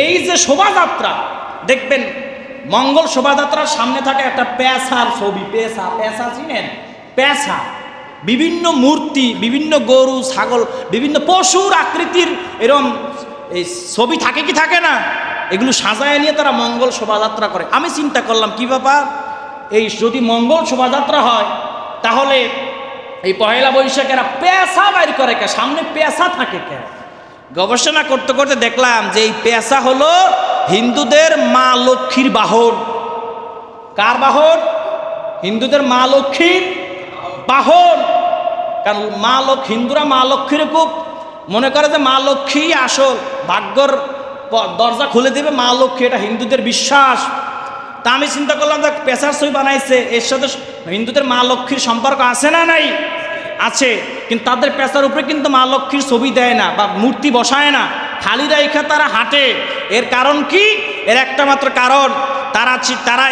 এই যে শোভাযাত্রা দেখবেন, মঙ্গল শোভাযাত্রার সামনে থাকে একটা পেশার ছবি। পেশা, পেশা চিনেন? পেশা, বিভিন্ন মূর্তি, বিভিন্ন গরু ছাগল, বিভিন্ন পশুর আকৃতির এরকম এই ছবি থাকে কি থাকে না? এগুলো সাজায় নিয়ে তারা মঙ্গল শোভাযাত্রা করে। আমি চিন্তা করলাম কি ব্যাপার, এই যদি মঙ্গল শোভাযাত্রা হয় তাহলে এই পহেলা বৈশাখেরা পেশা বাইর করে কে? সামনে পেশা থাকে কে? গবেষণা করতে করতে দেখলাম যে এই পেশা হলো হিন্দুদের মা লক্ষ্মীর বাহন। কার বাহন? হিন্দুদের মা লক্ষ্মীর বাহন। কারণ হিন্দুরা মা লক্ষ্মীর খুব মনে করে যে মা লক্ষ্মী আসল, ভাগ্যর দরজা খুলে দেবে মা লক্ষ্মী, এটা হিন্দুদের বিশ্বাস। তা আমি চিন্তা করলাম যে পেশার ছবি বানাইছে, এর সাথে হিন্দুদের মা লক্ষ্মীর সম্পর্ক আছে না নাই? আছে, কিন্তু তাদের পেশার উপরে কিন্তু মা লক্ষ্মীর ছবি দেয় না বা মূর্তি বসায় না, খালি রেখে তারা হাঁটে। এর কারণ কি? এর একটা মাত্র কারণ, তারা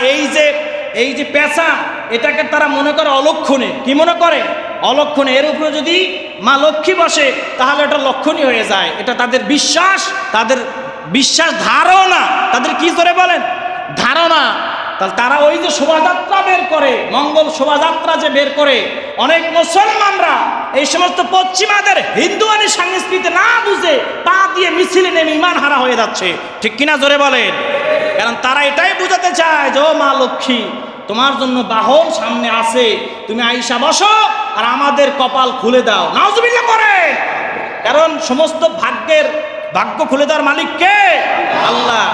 এই যে পেশা, এটাকে তারা মনে করে অলক্ষণে। কি মনে করে? অলক্ষণে। এর উপরে যদি মা লক্ষ্মী বসে তাহলে এটা লক্ষণীয় হয়ে যায়। এটা তাদের বিশ্বাস, ধারণা। তাদের কি করে বলেন? ধারণা। তাহলে তারা ওই যে শোভাযাত্রা বের করে, মঙ্গল শোভাযাত্রা যে বের করে, অনেক মুসলমানরা এই সমস্ত পশ্চিমাদের হিন্দুয়ানি সংস্কৃতি না বুঝে পা দিয়ে মিছিলে নেমে ইমান হারা হয়ে যাচ্ছে। ঠিক কিনা জোরে বলেন? কারণ তারা এটাই বুঝাতে চায় যে ও মা লক্ষ্মী, তোমার জন্য বাহন সামনে আছে, তুমি আইসা বসো আর আমাদের কপাল খুলে দাও। নাউজুবিল্লাহ করে। কারণ সমস্ত ভাগ্য খুলে দেওয়ার মালিক কে? আল্লাহ।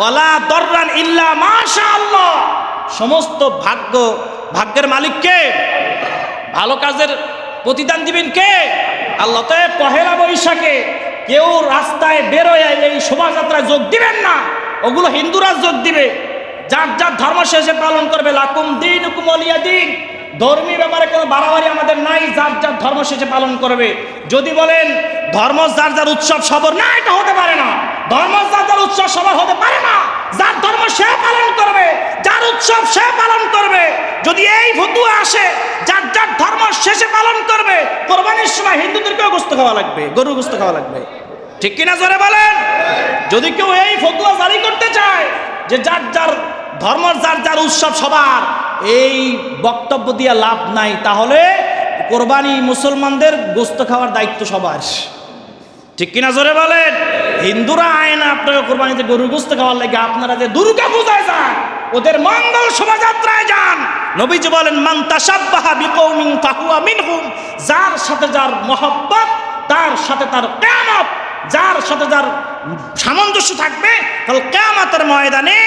ওয়ালা দররান ইল্লা মাশাআল্লাহ। সমস্ত ভাগ্যের মালিক কে? ভালো কাজের প্রতিদান দিবেন কে? আল্লাহ। তো পহেলা বৈশাখে কেউ রাস্তায় বেরোয় এই শোভাযাত্রায় যোগ দিবেন না, ওগুলো হিন্দুরা যোগ দিবে। যার যার ধর্ম শেষে পালন করবে। লাকুম দীনুকুম ওয়ালিয়া দীন। ধর্মীয় ব্যাপারে কোনো বাড়াবাড়ি আমাদের নাই, যার যার ধর্ম শেষে পালন করবে। যদি বলেন ধর্ম যার যার উৎসব সবর, না, এটা হতে পারে না। ধর্ম যার যার উৎসব সবর হতে পারে না। যার ধর্ম সে পালন করবে, যার উৎসব সে পালন করবে। যদি এই ফতুয়া আসে যার যার ধর্ম শেষে পালন করবে, কোরবানির সময় হিন্দুদেরকেও গোশত খাওয়া লাগবে, গরু গোশত খাওয়া লাগবে। ঠিক কিনা জোরে বলেন? যদি কেউ এই ফতুয়া জারি করতে চায় যে যার যার ধর্ম যার যার উৎসব সবার, এই বক্তব্য দিয়ে লাভ নাই। তাহলে কোরবানি মুসলমানদের গোশত খাওয়ার দায়িত্ব সবার। ঠিক কিনা জোরে বলেন? হিন্দুরা আয় না আপনাকে কোরবানিতে গরুর গোশত খাওয়ার লাগে। আপনারা যে দুর্গা পূজায় যান, ওদের মঙ্গল শোভাযাত্রায় যান, নবীজি বলেন মান তাশাব্বাহা বিকওমিন ফাহুয়া মিনহুম। যার সাথে যার মহব্বত, তার সাথে তার কিয়ামত, যার সাথে যার সামঞ্জস্য থাকবে, তাহলে কিয়ামতের ময়দানে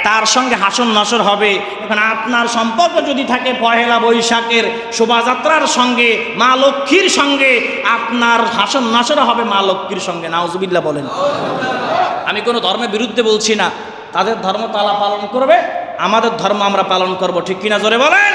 তার সঙ্গে হাসন নাসর হবে। এখন আপনার সম্পর্ক যদি থাকে পহেলা বৈশাখের শোভাযাত্রার সঙ্গে, মা লক্ষ্মীর সঙ্গে, আপনার হাসন নাসর হবে মা লক্ষ্মীর সঙ্গে। নাউজুবিল্লাহ বলেন। আমি কোনো ধর্মের বিরুদ্ধে বলছি না, তাদের ধর্ম তারা পালন করবে, আমাদের ধর্ম আমরা পালন করব। ঠিক কিনা জোরে বলেন?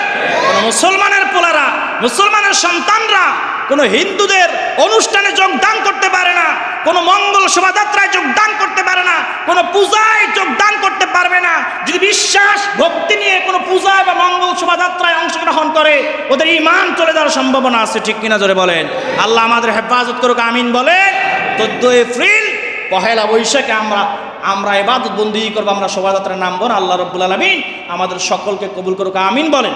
কোনো মুসলমানের পোলারা, মুসলমানের সন্তানরা কোনো হিন্দুদের অনুষ্ঠানে যোগদান করতে পারে না, কোনো মঙ্গল শোভাযাত্রায় যোগদান করতে পারে না, কোনো পূজায় যোগদান করতে পারবে না। যদি বিশ্বাস ভক্তি নিয়ে কোনো পূজায় বা মঙ্গল শোভাযাত্রায় অংশগ্রহণ করে, ওদের ঈমান চলে যাওয়ার সম্ভাবনা আছে। ঠিক কিনা জোরে বলেন? আল্লাহ আমাদের হেফাজত করুক, আমিন বলেন। 14 এপ্রিল পহেলা বৈশাখে আমরা ইবাদত বন্দেগী করবো, আমরা শোভাযাত্রায় নামবো না। আল্লাহ রাব্বুল আলামিন আমাদের সকলকে কবুল করুক, আমিন বলেন।